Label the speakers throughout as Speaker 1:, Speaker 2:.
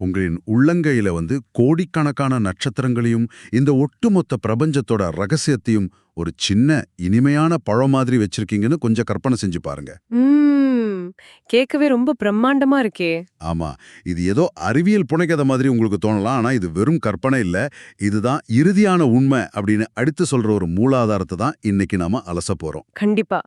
Speaker 1: உங்களின் உள்ளங்கையில கோடிக்கணக்கான நட்சத்திரங்களையும் இந்த ஒட்டுமொத்த பிரபஞ்சத்தோட ரகசியத்தையும் ஒரு சின்ன இனிமையான பழம் மாதிரி வச்சிருக்கீங்கன்னு கொஞ்சம் கற்பனை செஞ்சு பாருங்க.
Speaker 2: ம் கேட்கவே ரொம்ப பிரம்மாண்டமா இருக்கே.
Speaker 1: ஆமா, இது ஏதோ அறிவியல் புனைக்கதை மாதிரி உங்களுக்கு தோணலாம். ஆனா இது வெறும் கற்பனை இல்ல. இதுதான் இறுதியான உண்மை அப்படின்னு அடுத்து சொல்ற ஒரு மூலாதாரத்தை தான் இன்னைக்கு நாம அலச போறோம்.
Speaker 2: கண்டிப்பா.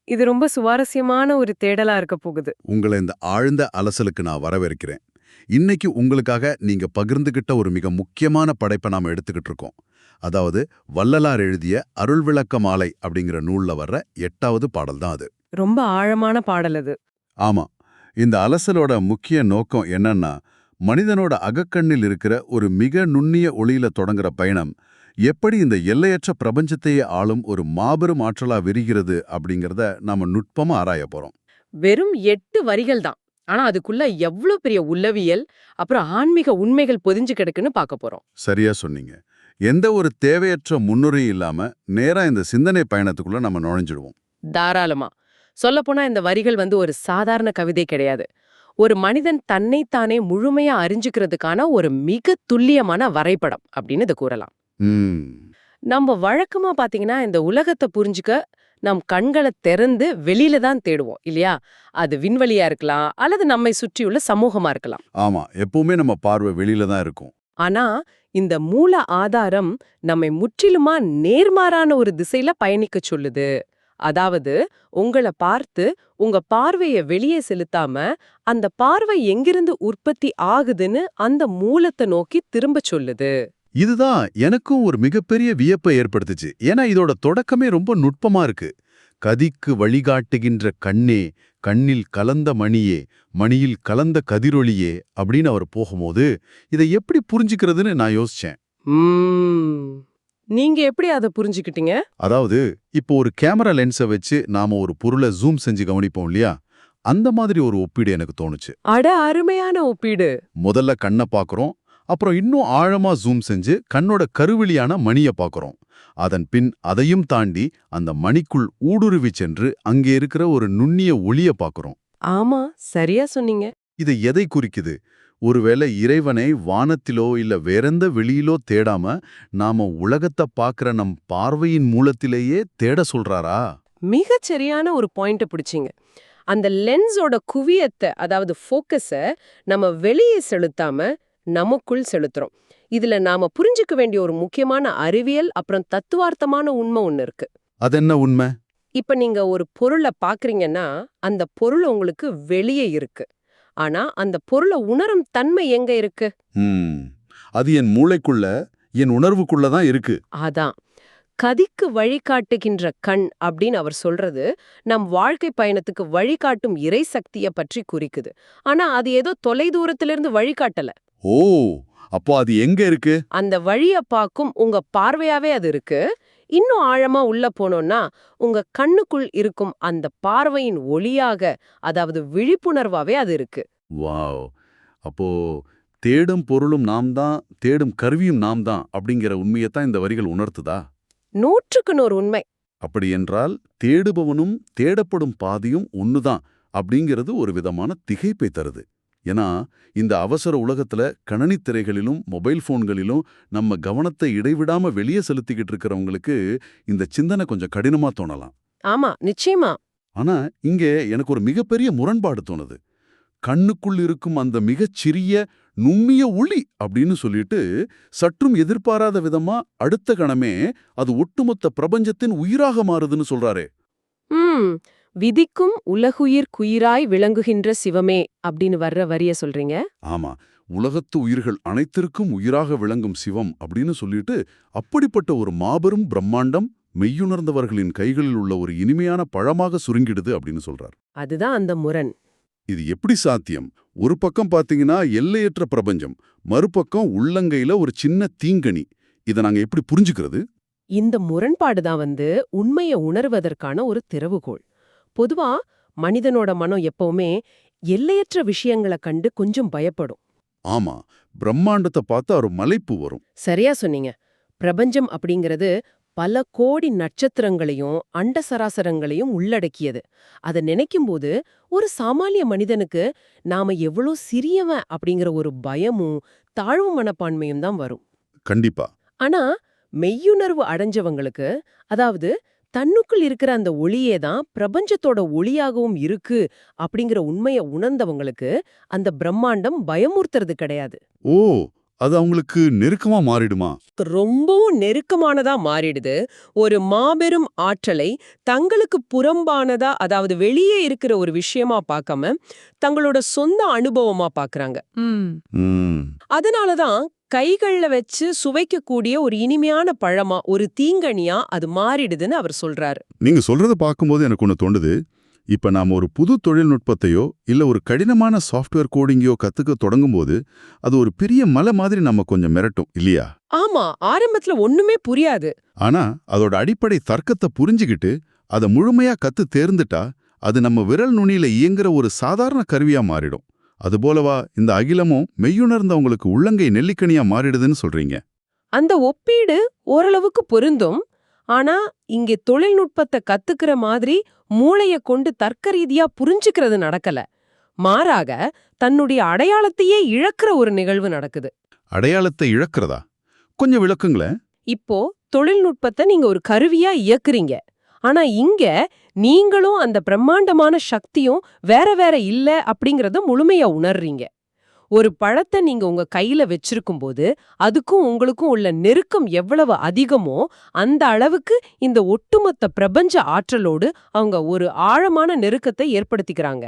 Speaker 2: இது ரொம்ப சுவாரஸ்யமான ஒரு தேடலா இருக்க போகுது.
Speaker 1: உங்களை இந்த ஆழ்ந்த அலசலுக்கு நான் வரவேற்கிறேன். இன்னைக்கு உங்களுக்காக நீங்க பகிர்ந்துகிட்ட ஒரு மிக முக்கியமான படைப்பை நாம எடுத்துக்கிட்டு இருக்கோம். அதாவது வள்ளலார் எழுதிய அருள் விளக்க மாலை அப்படிங்கிற நூல்ல வர்ற 8வது பாடல் தான் அது.
Speaker 2: ரொம்ப ஆழமான பாடல் அது.
Speaker 1: ஆமா, இந்த அலசலோட முக்கிய நோக்கம் என்னன்னா, மனிதனோட அகக்கண்ணில் இருக்கிற ஒரு மிக நுண்ணிய ஒளியில தொடங்குற பயணம் எப்படி இந்த எல்லையற்ற பிரபஞ்சத்தையே ஆளும் ஒரு மாபெரும் ஆற்றலா விரிகிறது அப்படிங்கிறத நாம நுட்பமா ஆராய போறோம்.
Speaker 2: வெறும் 8 வரிகள் தான். ஆனா அதுக்குள்ள எவ்ளோ பெரிய உளவியல், அப்புறம் ஆன்மீக உண்மைகள் பொதிஞ்சு கிடக்குன்னு பார்க்க போறோம்.
Speaker 1: சரியா சொன்னீங்க. எந்த ஒரு தேவையற்ற முன்னுரையும் இல்லாம நேரா இந்த சிந்தனை பயணத்துக்குள்ள நம்ம நுழைஞ்சிடுவோம்.
Speaker 2: தாராளமா. சொல்லப்போனா இந்த வரிகள் ஒரு சாதாரண கவிதை கிடையாது. ஒரு மனிதன் தன்னைத்தானே முழுமையா அறிஞ்சுக்கிறதுக்கான ஒரு மிக துல்லியமான வரைபடம் அப்படின்னு இதை கூறலாம்.
Speaker 1: ம்
Speaker 2: நம்ம வழக்கமா பாத்தீங்கன்னா இந்த உலகத்தை புரிஞ்சுக்க நம் கண்களை திறந்து வெளியில தான் தேடுவோம் இல்லையா? அது விண்வெளியா இருக்கலாம் அல்லது நம்மை சுற்றியுள்ள சமூகமா இருக்கலாம்.
Speaker 1: ஆமா, எப்பவுமே நம்ம பார்வை வெளியில தான் இருக்கும்.
Speaker 2: ஆனா இந்த மூல ஆதாரம் நம்மை முற்றிலுமா நேர்மாறான ஒரு திசையில பயணிக்க சொல்லுது. அதாவது உங்கள பார்த்து உங்க பார்வைய வெளியே செலுத்தாம அந்த பார்வை எங்கிருந்து உற்பத்தி ஆகுதுன்னு அந்த மூலத்தை நோக்கி திரும்ப சொல்லுது.
Speaker 1: இதுதான் எனக்கும் ஒரு மிகப்பெரிய வியப்பை ஏற்படுத்துச்சு. ஏன்னா இதோட தொடக்கமே ரொம்ப நுட்பமா இருக்கு. கதிக்கு வழிகாட்டுகின்ற கண்ணே, கண்ணில் கலந்த மணியே, மணியில் கலந்த கதிரொளியே அப்படின்னு அவர் போகும்போது இதை எப்படி புரிஞ்சுக்கிறதுன்னு நான் யோசிச்சேன்.
Speaker 2: ம், நீங்க எப்படி அதை புரிஞ்சுக்கிட்டீங்க?
Speaker 1: அதாவது இப்போ ஒரு கேமரா லென்ஸை வச்சு நாம ஒரு பொருளை ஜூம் செஞ்சு கவனிப்போம் இல்லையா? அந்த மாதிரி ஒரு ஒப்பீடு எனக்கு தோணுச்சு.
Speaker 2: அட அருமையான ஒப்பீடு.
Speaker 1: முதல்ல கண்ணை பார்க்குறோம், அப்புறம் இன்னும் ஆழமா ஜூம் செஞ்சு கண்ணோட கருவிழியான மணியை பார்க்குறோம். அதன் பின் அதையும் தாண்டி அந்த மணிக்குள் ஊடுருவி சென்று அங்கே இருக்கிற ஒரு நுண்ணிய ஒளிய பார்க்குறோம்.
Speaker 2: ஆமா, சரியா சொன்னீங்க.
Speaker 1: இது எதை குறிக்குது? ஒருவேளை இறைவனை வானத்திலோ இல்ல வேறெந்த வெளியிலோ தேடாம நாம உலகத்தை பார்க்கிற நம் பார்வையின் மூலத்திலேயே தேட சொல்றாரா?
Speaker 2: மிகச் சரியான ஒரு பாயிண்ட பிடிச்சீங்க. அந்த லென்ஸோட குவியத்தை, அதாவது ஃபோக்கஸ நம்ம வெளியே செலுத்தாம நமக்குள் செலுத்துறோம். இதுல நாம புரிஞ்சுக்க வேண்டிய ஒரு முக்கியமான அறிவியல் அப்புறம் தத்துவார்த்தமான உண்மை ஒண்ணு இருக்கு.
Speaker 1: அதென்ன உண்மை?
Speaker 2: இப்ப நீங்க ஒரு பொருளை பாக்குறீங்கன்னா அந்த பொருள் உங்களுக்கு வெளியே இருக்கு. ஆனா அந்த பொருளை உணரும் தன்மை எங்க இருக்கு?
Speaker 1: அது என் மூளைக்குள்ள, என் உணர்வுக்குள்ள தான் இருக்கு.
Speaker 2: அதான் கதிக்கு வழிகாட்டுகின்ற கண் அப்படின்னு அவர் சொல்றது நம் வாழ்க்கை பயணத்துக்கு வழிகாட்டும் இறை சக்திய பற்றி குறிக்குது. ஆனா அது ஏதோ தொலை தூரத்திலிருந்து வழிகாட்டல.
Speaker 1: ஓ, அப்போ அது எங்க இருக்கு?
Speaker 2: அந்த வழிய பாக்கும் உங்க பார்வையாவே அது இருக்கு. இன்னும் ஆழமா உள்ள போனோம்னா உங்க கண்ணுக்குள் இருக்கும் அந்த பார்வையின் ஒளியாக, அதாவது விழிப்புணர்வாவே அது இருக்கு.
Speaker 1: வாவ்! அப்போ தேடும் பொருளும் நாம் தான், தேடும் கருவியும் நாம் தான் அப்படிங்கிற உண்மையத்தான் இந்த வரிகள் உணர்த்துதா?
Speaker 2: 100க்கு 100 உண்மை.
Speaker 1: அப்படி என்றால் தேடுபவனும் தேடப்படும் பாதையும் ஒண்ணுதான் அப்படிங்கிறது ஒரு விதமான திகைப்பை தருது. ஏன்னா இந்த அவசர உலகத்துல கணனித் திரைகளிலும் மொபைல் போன்களிலும் நம்ம கவனத்தை இடைவிடாம வெளியே செலுத்திக்கிட்டு இருக்கிறவங்களுக்கு இந்த சிந்தனை கொஞ்சம் கடினமா தோணலாம்.
Speaker 2: ஆமா, நிச்சயமா.
Speaker 1: ஆனா இங்கே எனக்கு ஒரு மிகப்பெரிய முரண்பாடு தோணுது. கண்ணுக்குள் இருக்கும் அந்த மிகச்சிறிய நுண்ணிய ஒளி அப்படின்னு சொல்லிட்டு சற்றும் எதிர்பாராத விதமா அடுத்த கணமே அது ஒட்டுமொத்த பிரபஞ்சத்தின் உயிராக மாறுதுன்னு சொல்றாரே.
Speaker 2: ம் விதிக்கும் உலகுயிர் குயிராய் விளங்குகின்ற சிவமே அப்படின்னு வர்ற வரிய சொல்றீங்க?
Speaker 1: ஆமா, உலகத்து உயிர்கள் அனைத்திற்கும் உயிராக விளங்கும் சிவம் அப்படின்னு சொல்லிட்டு அப்படிப்பட்ட ஒரு மாபெரும் பிரம்மாண்டம் மெய்யுணர்ந்தவர்களின் கைகளில் உள்ள ஒரு இனிமையான பழமாக சுருங்கிடுது அப்படின்னு சொல்றார்.
Speaker 2: அதுதான் அந்த முரண்.
Speaker 1: இது எப்படி சாத்தியம்? ஒரு பக்கம் பாத்தீங்கன்னா எல்லையற்ற பிரபஞ்சம், மறுபக்கம் உள்ளங்கையில ஒரு சின்ன தீங்கனி. இதை நாங்க எப்படி புரிஞ்சுக்கிறது?
Speaker 2: இந்த முரண்பாடுதான் உண்மையை உணர்வதற்கான ஒரு திறவுகோல். பொதுவா மனிதனோட மனம் எப்பவுமே எல்லையற்ற விஷயங்களை கண்டு கொஞ்சம் பயப்படும்.
Speaker 1: ஆமா, பிரம்மாண்டத்தை பார்த்தா ஒரு மலைப்பு வரும்.
Speaker 2: சரியா சொன்னீங்க. பிரபஞ்சம் அப்படிங்கிறது பல கோடி நட்சத்திரங்களையும் அண்ட சராசரங்களையும் உள்ளடக்கியது. அத நினைக்கும்போது ஒரு சாமானிய மனிதனுக்கு நாம எவ்வளோ சிறியவன் அப்படிங்கிற ஒரு பயமும் தாழ்வு மனப்பான்மையும் தான் வரும்.
Speaker 1: கண்டிப்பா.
Speaker 2: ஆனா மெய்யுணர்வு அடைஞ்சவங்களுக்கு, அதாவது தன்னுக்குள் இருக்கிற அந்த ஒளியே தான் பிரபஞ்சத்தோட ஒளியாகவும் இருக்கு அப்படிங்கிற உண்மைய உணர்ந்தவங்களுக்கு அந்த பிரம்மாண்டம் பயமுறுத்துறது கிடையாது.
Speaker 1: ஓ, அது அவங்களுக்கு நெருக்கமா மாறிடுமா?
Speaker 2: ரொம்பவும் நெருக்கமானதா மாறிடுது. ஒரு மாபெரும் ஆற்றலை தங்களுக்கு புறம்பானதா, அதாவது வெளியே இருக்கிற ஒரு விஷயமா பார்க்காம தங்களோட சொந்த அனுபவமா பார்க்கறாங்க.
Speaker 1: ம்.
Speaker 2: அதனாலதான் கைகள்ல வச்சு சுவைக்கக்கூடிய ஒரு இனிமையான பழமா, ஒரு தீங்கனியா அது மாறிடுதுன்னு அவர் சொல்றாரு.
Speaker 1: நீங்க சொல்றத பார்க்கும்போது எனக்கு ஒண்ணு தோணுது. இப்ப நாம ஒரு புது தொழில்நுட்பத்தையோ இல்ல ஒரு கடினமான சாஃப்ட்வேர் கோடிங்கையோ கத்துக்க தொடங்கும்போது அது ஒரு பெரிய மலை மாதிரி நம்ம கொஞ்சம் மிரட்டும் இல்லையா?
Speaker 2: ஆமா, ஆரம்பத்துல ஒண்ணுமே புரியாது.
Speaker 1: ஆனா அதோட அடிப்படை தர்க்கத்தை புரிஞ்சுகிட்டு அதை முழுமையா கத்து தேர்ந்துட்டா அது நம்ம விரல் நுனியில இயங்குற ஒரு சாதாரண கருவியா மாறிடும். அதுபோலவா இந்த அகிலமும் மெய்யுணர்ந்தவங்களுக்கு உள்ளங்கை நெல்லிக்கனியா மாறிடுதுன்னு சொல்றீங்க?
Speaker 2: அந்த ஒப்பீடு ஓரளவுக்கு பொருந்தும். ஆனா இங்கே தொழில்நுட்பத்தை கத்துக்கிற மாதிரி மூளைய கொண்டு தர்க்க ரீதியா புரிஞ்சுக்கிறது நடக்கல. மாறாக தன்னுடைய அடையாளத்தையே இழக்கிற ஒரு நிகழ்வு நடக்குது.
Speaker 1: அடையாளத்தை இழக்கிறதா? கொஞ்சம் விளக்குங்களேன்.
Speaker 2: இப்போ தொழில்நுட்பத்தை நீங்க ஒரு கருவியா இயக்குறீங்க. ஆனா இங்க நீங்களும் அந்த பிரம்மாண்டமான சக்தியும் வேற வேற இல்ல அப்படிங்கறத முழுமையா உணர்றீங்க. ஒரு பழத்தை நீங்க உங்க கையில வச்சிருக்கும்போது அதுக்கும் உங்களுக்கும் உள்ள நெருக்கம் எவ்வளவு அதிகமோ அந்த அளவுக்கு இந்த ஒட்டுமொத்த பிரபஞ்ச ஆற்றலோடு அவங்க ஒரு ஆழமான நெருக்கத்தை ஏற்படுத்திக்கிறாங்க.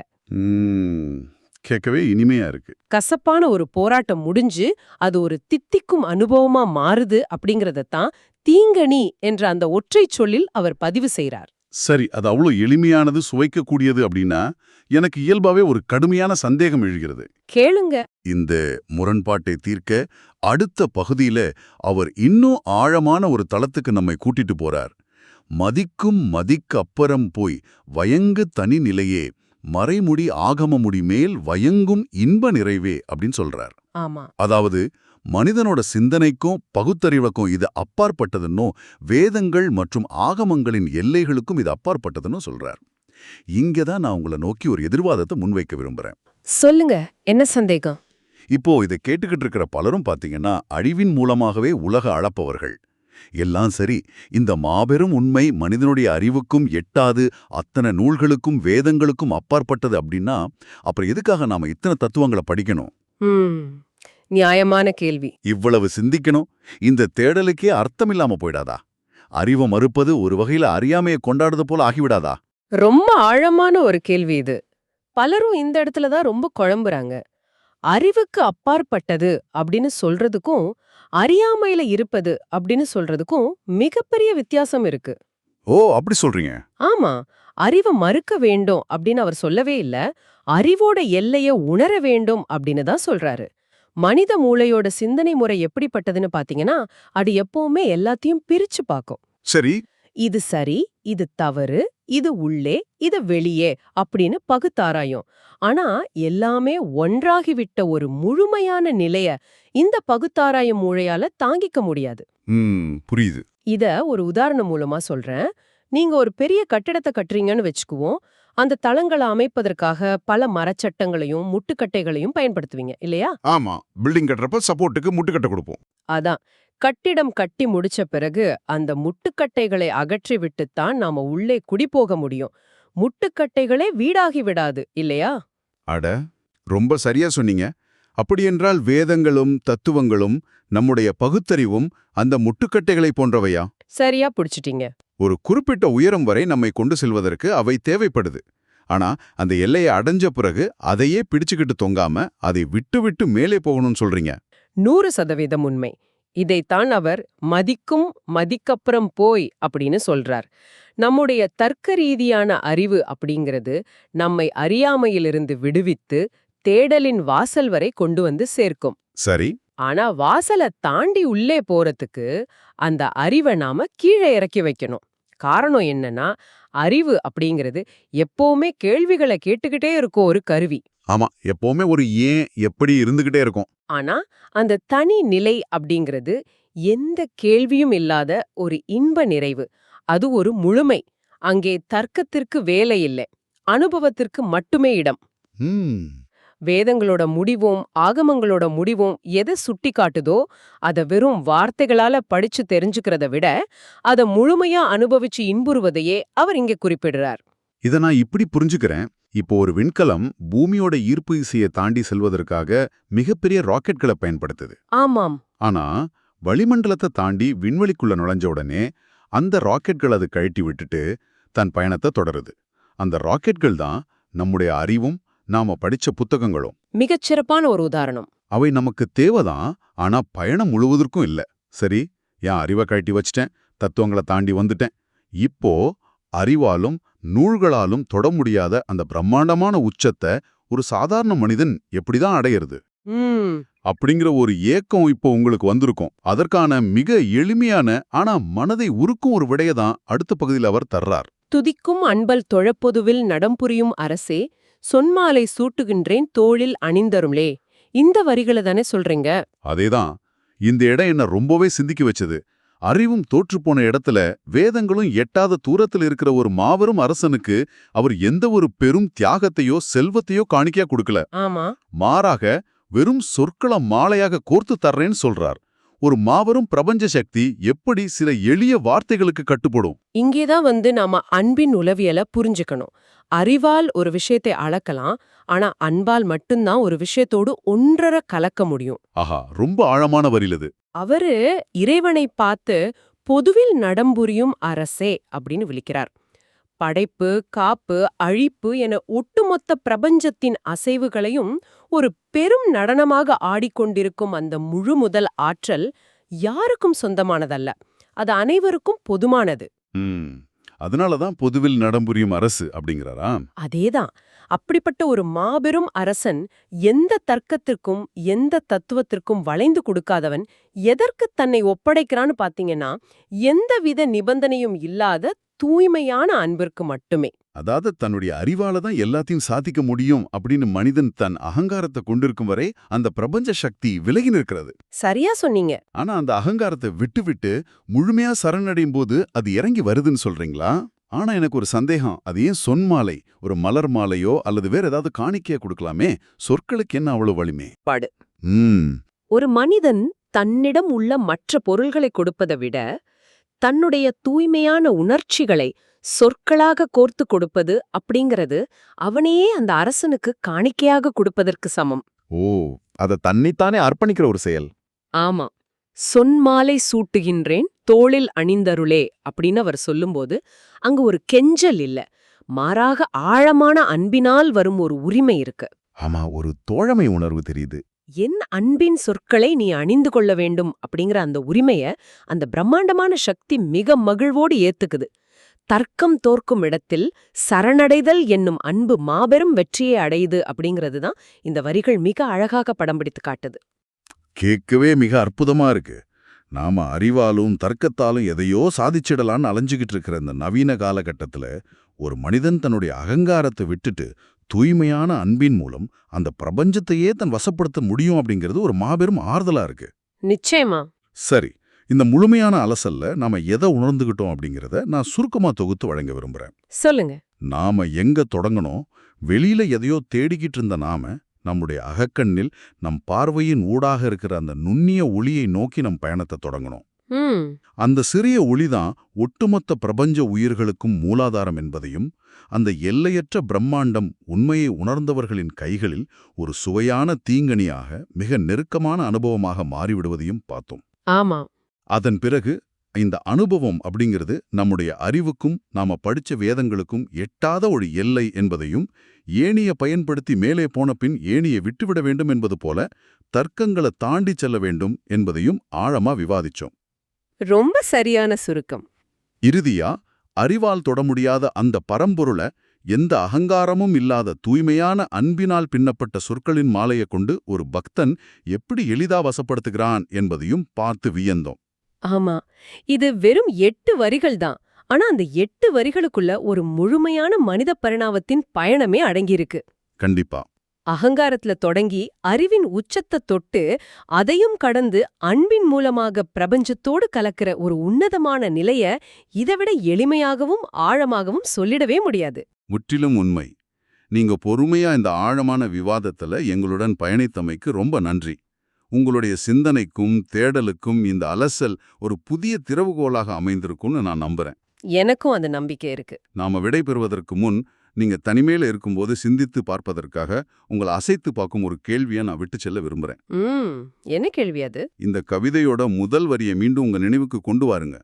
Speaker 1: கேட்கவே இனிமையா இருக்கு.
Speaker 2: கசப்பான ஒரு போராட்டம் முடிஞ்சு அது ஒரு தித்திக்கும் அனுபவமா மாறுது அப்படிங்கறதத்தான் தீங்கனி என்ற அந்த ஒற்றைச் சொல்லில் அவர் பதிவு செய்றார்.
Speaker 1: சரி, அது அவ்வளவு எளிமையானது, சுவைக்கக்கூடியது அப்படின்னா எனக்கு இயல்பாவே ஒரு கடுமையான சந்தேகம் எழுகிறது.
Speaker 2: கேளுங்க.
Speaker 1: இந்த முரண்பாட்டை தீர்க்க அடுத்த பகுதியில அவர் இன்னும் ஆழமான ஒரு தளத்துக்கு நம்மை கூட்டிட்டு போறார். மதிக்கும் மதிக்கு அப்புறம் போய் வயங்கு தனி நிலையே மறைமுடி ஆகமமுடி மேல் வயங்கும் இன்ப நிறைவே அப்படின்னு சொல்றார்.
Speaker 2: ஆமா,
Speaker 1: அதாவது மனிதனோட சிந்தனைக்கும் பகுத்தறிவுக்கும் இது அப்பாற்பட்டதுன்னோ வேதங்கள் மற்றும் ஆகமங்களின் எல்லைகளுக்கும் இது அப்பாற்பட்டதுன்னு சொல்றார். இங்கதான் நான் உங்களை நோக்கி ஒரு எதிர்வாதத்தை முன்வைக்க விரும்புறேன்.
Speaker 2: சொல்லுங்க, என்ன சந்தேகம்?
Speaker 1: இப்போ இதை கேட்டுக்கிட்டு இருக்கிற பலரும் பாத்தீங்கன்னா அழிவின் மூலமாகவே உலக அளப்பவர்கள். எல்லாம் சரி, இந்த மாபெரும் உண்மை மனிதனுடைய அறிவுக்கும் எட்டாது, அத்தனை நூல்களுக்கும் வேதங்களுக்கும் அப்பாற்பட்டது அப்படின்னா அப்புறம் எதுக்காக நாம இத்தனை தத்துவங்களை படிக்கணும்?
Speaker 2: நியாயமான கேள்வி.
Speaker 1: இவ்வளவு சிந்திக்கணும்? இந்த தேடலுக்கே அர்த்தமில்லாம போயிடாதா? அறிவை மறுப்பது ஒரு வகையில அறியாமையை கொண்டாடுறது போல ஆகிவிடாதா?
Speaker 2: ரொம்ப ஆழமான ஒரு கேள்வி இது. பலரும் இந்த இடத்துல தான் ரொம்ப குழம்புறாங்க. அறிவுக்கு அப்பாற்பட்டது அப்படின்னு சொல்றதுக்கும் அறியாமையில இருப்பது அப்படின்னு சொல்றதுக்கும் மிகப்பெரிய வித்தியாசம் இருக்கு.
Speaker 1: ஓ, அப்படி சொல்றீங்க?
Speaker 2: ஆமா, அறிவை மறுக்க வேண்டும் அப்படின்னு அவர் சொல்லவே இல்ல. அறிவோட எல்லைய உணர வேண்டும் அப்படின்னு தான் சொல்றாரு. மனித மூளையோட சிந்தனை முறை எப்படிப்பட்டதுன்னு பாத்தீங்கன்னா அது எப்பவுமே எல்லாத்தையும் பிரிச்சு பார்க்கும்.
Speaker 1: சரி.
Speaker 2: இது சரி, இது தவறு, இது உள்ளே, இது வெளியே அப்படின்னு பகுத்தாராயும். ஆனா எல்லாமே ஒன்றாகிவிட்ட ஒரு முழுமையான நிலைய இந்த பகுத்தாராயும் மூளையால தாங்கிக்க முடியாது.
Speaker 1: புரியுது.
Speaker 2: இத ஒரு உதாரணம் மூலமா சொல்றேன். நீங்க ஒரு பெரிய கட்டிடத்தை கட்டுறீங்கன்னு வச்சுக்குவோம். அந்த தளங்களை அமைப்பதற்காக பல மரச்சட்டங்களையும் முட்டுக்கட்டைகளையும் பயன்படுத்துவீங்க இல்லையா?
Speaker 1: ஆமா, பில்டிங் கட்டுறப்ப சப்போர்ட்டுக்கு முட்டுக்கட்டை கொடுப்போம்.
Speaker 2: அதான், கட்டிடம் கட்டி முடிச்ச பிறகு அந்த முட்டுக்கட்டைகளை அகற்றி விட்டுத்தான் நாம உள்ளே குடிபோக முடியும். முட்டுக்கட்டைகளே வீடாகி விடாது இல்லையா?
Speaker 1: அட, ரொம்ப சரியா சொன்னீங்க. அப்படியென்றால் வேதங்களும் தத்துவங்களும் நம்முடைய பகுத்தறிவும் அந்த முட்டுக்கட்டைகளை போன்றவையா?
Speaker 2: சரியா புடிச்சிட்டீங்க.
Speaker 1: ஒரு குறிப்பிட்ட உயரம் வரை நம்மை கொண்டு செல்வதற்கு அவை தேவைப்படுது. ஆனா அந்த எல்லையை அடைஞ்ச பிறகு அதையே பிடிச்சுக்கிட்டு தொங்காம அதை விட்டு விட்டு மேலே போகணும்னு சொல்றீங்க.
Speaker 2: 100% உண்மை. இதைத்தான் அவர் மதிக்கும் மதிக்கப்புறம் போய் அப்படின்னு சொல்றார். நம்முடைய தர்க்க ரீதியான அறிவு அப்படிங்கிறது நம்மை அறியாமையிலிருந்து விடுவித்து தேடலின் வாசல் வரை கொண்டு வந்து சேர்க்கும்.
Speaker 1: சரி.
Speaker 2: ஆனா வாசலை தாண்டி உள்ளே போறதுக்கு அந்த அறிவை நாம கீழே இறக்கி வைக்கணும். காரணம் என்னன்னா, அறிவு அப்படிங்கிறது எப்பவுமே கேள்விகளை கேட்டுக்கிட்டே இருக்கும் ஒரு கருவி.
Speaker 1: ஆமா, எப்பவுமே ஒரு ஏன் எப்படி இருந்துகிட்டே இருக்கும்.
Speaker 2: ஆனா அந்த தனி நிலை அப்படிங்கிறது எந்த கேள்வியும் இல்லாத ஒரு இன்ப நிறைவு. அது ஒரு முழுமை. அங்கே தர்க்கத்திற்கு வேலை இல்லை, அனுபவத்திற்கு மட்டுமே இடம்.
Speaker 1: ம்
Speaker 2: வேதங்களோட முடிவும் ஆகமங்களோட முடிவும் எதை சுட்டி காட்டுதோ அத வெறும் வார்த்தைகளால படிச்சு தெரிஞ்சுக்கிறத விட அத முழுமையா அனுபவிச்சு இன்புறுவதையே அவர் இங்க குறிப்பிடுறார்.
Speaker 1: இதை நான் இப்படி புரிஞ்சுக்கிறேன். இப்போ ஒரு விண்கலம் பூமியோட ஈர்ப்பு விசையை தாண்டி செல்வதற்காக மிகப்பெரிய ராக்கெட்களை பயன்படுத்துது.
Speaker 2: ஆமாம்.
Speaker 1: ஆனா வளிமண்டலத்தை தாண்டி விண்வெளிக்குள்ள நுழைஞ்ச உடனே அந்த ராக்கெட்கள் அது கழட்டி விட்டுட்டு தன் பயணத்தை தொடருது. அந்த ராக்கெட்கள் தான் நம்முடைய அறிவும் நாம படிச்ச புத்தகங்களும்.
Speaker 2: மிகச்சிறப்பான ஒரு உதாரணம்.
Speaker 1: அவை நமக்கு தேவைதான், ஆனா பயணம் முழுவதற்கும் இல்ல. சரி, என் அறிவை கழட்டி வச்சிட்டேன், தத்துவங்களை தாண்டி வந்துட்டேன். இப்போ அறிவாலும் நூல்களாலும் தொட முடியாத அந்த பிரம்மாண்டமான உச்சத்தை ஒரு சாதாரண மனிதன் எப்படிதான் அடையிறது அப்படிங்கிற ஒரு ஏக்கம் இப்போ உங்களுக்கு வந்திருக்கும். அதற்கான மிக எளிமையான ஆனா மனதை உருக்கும் ஒரு விடையை தான் அடுத்த பகுதியில் அவர் தர்றார்.
Speaker 2: துதிக்கும் அன்பல் தொழப்பொதுவில் நடம்புரியும் அரசே, சொன்மாலை சூட்டுகின்றேன் தோளில் அணிந்தருளே. இந்த வரிகளை தானே சொல்றீங்க?
Speaker 1: அதேதான். இந்த இடம் என்ன ரொம்பவே சிந்திக்க வச்சது. அறிவும் தோற்றுப்போன இடத்துல வேதங்களும் எட்டாத தூரத்தில் இருக்கிற ஒரு மாபெரும் அரசனுக்கு அவர் எந்த ஒரு பெரும் தியாகத்தையோ செல்வத்தையோ காணிக்கையா கொடுக்கல.
Speaker 2: ஆமா.
Speaker 1: மாறாக வெறும் சொற்கள மாலையாக கோர்த்து தர்றேன்னு சொல்றார். ஒரு மாபெரும் பிரபஞ்ச சக்தி எப்படி சில எளிய வார்த்தைகளுக்கு கட்டுப்படும்?
Speaker 2: இங்கேதான் நாம அன்பின் உளவியலை புரிஞ்சுக்கணும். அறிவால் ஒரு விஷயத்தை அளக்கலாம், ஆனா அன்பால் மட்டும்தான் ஒரு விஷயத்தோடு ஒன்றரை கலக்க முடியும்.
Speaker 1: ஆஹா, ரொம்ப ஆழமான வரிலது.
Speaker 2: அவரு இறைவனை பார்த்து பொதுவில் நடம்புரியும் அரசே அப்படின்னு விളിக்கிறார். படைப்பு, காப்பு, அழிப்பு என ஒட்டுமொத்த பிரபஞ்சத்தின் அசைவுகளையும் ஒரு பெரும் நடனமாக ஆடிக்கொண்டிருக்கும் அந்த முழு முதல் ஆற்றல் யாருக்கும் சொந்தமானதல்ல, அது அனைவருக்கும் பொதுமானது.
Speaker 1: அதனாலதான் பொதுவில் நடம்புரியும் அரசு அப்படிங்கிறாரா?
Speaker 2: அதேதான். அப்படிப்பட்ட ஒரு மாபெரும் அரசன் எந்த தர்க்கத்திற்கும் எந்த தத்துவத்திற்கும் வளைந்து கொடுக்காதவன் எதற்கு தன்னை ஒப்படைக்கிறான்னு பாத்தீங்கன்னா, எந்தவித நிபந்தனையும் இல்லாத தூய்மையான அன்பிற்கு மட்டுமே.
Speaker 1: அதாவது தன்னுடைய அறிவால தான் எல்லாத்தையும் சாதிக்க முடியும் அப்படின்னு மனிதன் தன் அகங்காரத்தை கொண்டிருக்கும் வரை அந்த பிரபஞ்ச சக்தி விலகி நிற்கிறது.
Speaker 2: சரியா சொன்னீங்க.
Speaker 1: ஆனா அந்த அகங்காரத்தை விட்டு விட்டு முழுமையா சரணடையும் போது அது இறங்கி வருதுன்னு சொல்றீங்களா? ஆனா எனக்கு ஒரு சந்தேகம். அது ஏன் சொன்மாலை, ஒரு மலர் மாலையோ அல்லது வேற ஏதாவது காணிக்கையா கொடுக்கலாமே? சொற்களுக்கு என்ன அவ்வளவு வலிமை?
Speaker 2: பாடு. ஒரு மனிதன் தன்னிடம் உள்ள மற்ற பொருள்களை கொடுப்பதை விட தன்னுடைய தூய்மையான உணர்ச்சிகளை சொற்களாக கோர்த்து கொடுப்பது அப்படிங்கிறது அவனையே அந்த அரசனுக்கு காணிக்கையாக கொடுப்பதற்கு சமம்.
Speaker 1: ஓ, அத தன்னைத்தானே அர்ப்பணிக்கிற ஒரு செயல்.
Speaker 2: ஆமா. சொன்மாலை சூட்டுகின்றேன் தோளில் அணிந்தருளே அப்படின்னு அவர் சொல்லும்போது அங்கு ஒரு கெஞ்சல் இல்ல, மாறாக ஆழமான அன்பினால் வரும் ஒரு உரிமை இருக்கு.
Speaker 1: ஆமா, ஒரு தோழமை உணர்வு தெரியுது.
Speaker 2: என் அன்பின் சொற்களை நீ அணிந்து கொள்ள வேண்டும் அப்படிங்கிற அந்த உரிமைய அந்த பிரம்மாண்டமான சக்தி மிக மகிழ்வோடு ஏத்துக்குது. தர்க்கம் தோற்கும் இடத்தில் சரணடைதல் என்னும் அன்பு மாபெரும் வெற்றியை அடையுது அப்படிங்கிறது தான் இந்த வரிகள் மிக அழகாக படம் பிடித்து காட்டுது.
Speaker 1: கேட்கவே மிக அற்புதமா இருக்கு. நாம அறிவாலும் தர்க்கத்தாலும் எதையோ சாதிச்சிடலான்னு அலைஞ்சுகிட்டு இருக்கிற இந்த நவீன காலகட்டத்துல ஒரு மனிதன் தன்னுடைய அகங்காரத்தை விட்டுட்டு தூய்மையான அன்பின் மூலம் அந்த பிரபஞ்சத்தையே தன் வசப்படுத்த முடியும் அப்படிங்கிறது ஒரு மாபெரும் ஆறுதலா இருக்கு.
Speaker 2: நிச்சயமா.
Speaker 1: சரி, இந்த முழுமையான அலசல்ல நாம எதை உணர்ந்துகிட்டோம் அப்படிங்கிறத நான் சுருக்கமா தொகுத்து வழங்க விரும்புறேன்.
Speaker 2: சொல்லுங்க.
Speaker 1: நாம எங்க தொடங்கணும்? வெளியில எதையோ தேடிக்கிட்டு இருந்த நாம நம்முடைய அகக்கண்ணில் நம் பார்வையின் ஊடாக இருக்கிற அந்த நுண்ணிய ஒளியை நோக்கி நம் பயணத்தை தொடங்கணும். அந்த சிறிய ஒளிதான் ஒட்டுமொத்த பிரபஞ்ச உயிர்களுக்கும் மூலாதாரம் என்பதையும், அந்த எல்லையற்ற பிரம்மாண்டம் உண்மையை உணர்ந்தவர்களின் கைகளில் ஒரு சுவையான தீங்கனியாக மிக நெருக்கமான அனுபவமாக மாறிவிடுவதையும் பார்த்தோம்.
Speaker 2: ஆமா.
Speaker 1: அதன் பிறகு இந்த அனுபவம் அப்படிங்கிறது நம்முடைய அறிவுக்கும் நாம படிச்ச வேதங்களுக்கும் எட்டாத ஒரு எல்லை என்பதையும், ஏணியை பயன்படுத்தி மேலே போன பின் ஏணியை விட்டுவிட வேண்டும் என்பது போல தர்க்கங்களை தாண்டி செல்ல வேண்டும் என்பதையும் ஆழமா விவாதிச்சோம்.
Speaker 2: ரொம்ப சரியான சுருக்கம்.
Speaker 1: இறுதியா அறிவால் தொட முடியாத அந்த பரம்பொருளை எந்த அகங்காரமும் இல்லாத தூய்மையான அன்பினால் பின்னப்பட்ட சொற்களின் மாலையை கொண்டு ஒரு பக்தன் எப்படி எளிதா வசப்படுத்துகிறான் என்பதையும் பார்த்து வியந்தோம்.
Speaker 2: ஆமா, இது வெறும் 8 வரிகள் தான். ஆனா அந்த 8 வரிகளுக்குள்ள ஒரு முழுமையான மனித பரிணாமத்தின் பயணமே அடங்கியிருக்கு.
Speaker 1: கண்டிப்பா.
Speaker 2: அகங்காரத்துல தொடங்கி அறிவின் உச்சத்தை தொட்டு அதையும் கடந்து அன்பின் மூலமாக பிரபஞ்சத்தோடு கலக்கிற ஒரு உன்னதமான நிலைய இதைவிட எளிமையாகவும் ஆழமாகவும் சொல்லிடவே முடியாது.
Speaker 1: முற்றிலும் உண்மை. நீங்க பொறுமையா இந்த ஆழமான விவாதத்துல எங்களுடன் பயணித்தமைக்கு ரொம்ப நன்றி. உங்களுடைய சிந்தனைக்கும் தேடலுக்கும் இந்த அலசல் ஒரு புதிய திறவுகோலாக அமைந்திருக்கும்னு நான் நம்புறேன்.
Speaker 2: எனக்கும் அந்த நம்பிக்கை இருக்கு.
Speaker 1: நாம விடை பெறுவதற்கு முன் நீங்க தனிமையில இருக்கும்போது சிந்தித்து பார்ப்பதற்காக உங்களை அசைத்து பார்க்கும் ஒரு கேள்வியை நான் விட்டு செல்ல விரும்புறேன்.
Speaker 2: என்ன கேள்வி அது?
Speaker 1: இந்த கவிதையோட முதல் வரியை மீண்டும் உங்க நினைவுக்கு கொண்டு வாருங்க.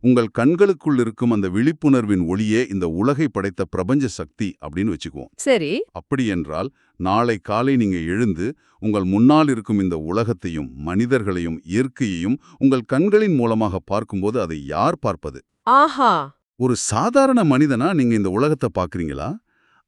Speaker 1: உங்கள் கண்களுக்குள் இருக்கும் அந்த விழிப்புணர்வின் ஒளியே இந்த உலகை படைத்த பிரபஞ்ச சக்தி அப்படின்னு வச்சுக்குவோம்.
Speaker 2: சரி.
Speaker 1: அப்படி என்றால் நாளை காலை நீங்க எழுந்து உங்கள் முன்னால் இருக்கும் இந்த உலகத்தையும் மனிதர்களையும் இயற்கையையும் உங்கள் கண்களின் மூலமாக பார்க்கும்போது அதை யார் பார்ப்பது?
Speaker 2: ஆஹா!
Speaker 1: ஒரு சாதாரண மனிதனா நீங்க இந்த உலகத்தை பார்க்கறீங்களா?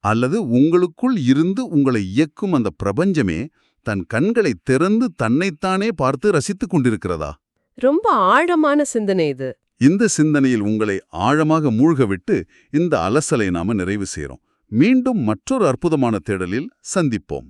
Speaker 1: அல்லது உங்களுக்குள் இருந்து உங்களை இயக்கும் அந்த பிரபஞ்சமே தன் கண்களை திறந்து தன்னைத்தானே பார்த்து ரசித்துக் கொண்டிருக்கிறதா?
Speaker 2: ரொம்ப ஆழமான சிந்தனை இது.
Speaker 1: இந்த சிந்தனையில் உங்களை ஆழமாக மூழ்க விட்டு இந்த அலசலை நாம நிறைவு செய்றோம். மீண்டும் மற்றொரு அற்புதமான தேடலில் சந்திப்போம்.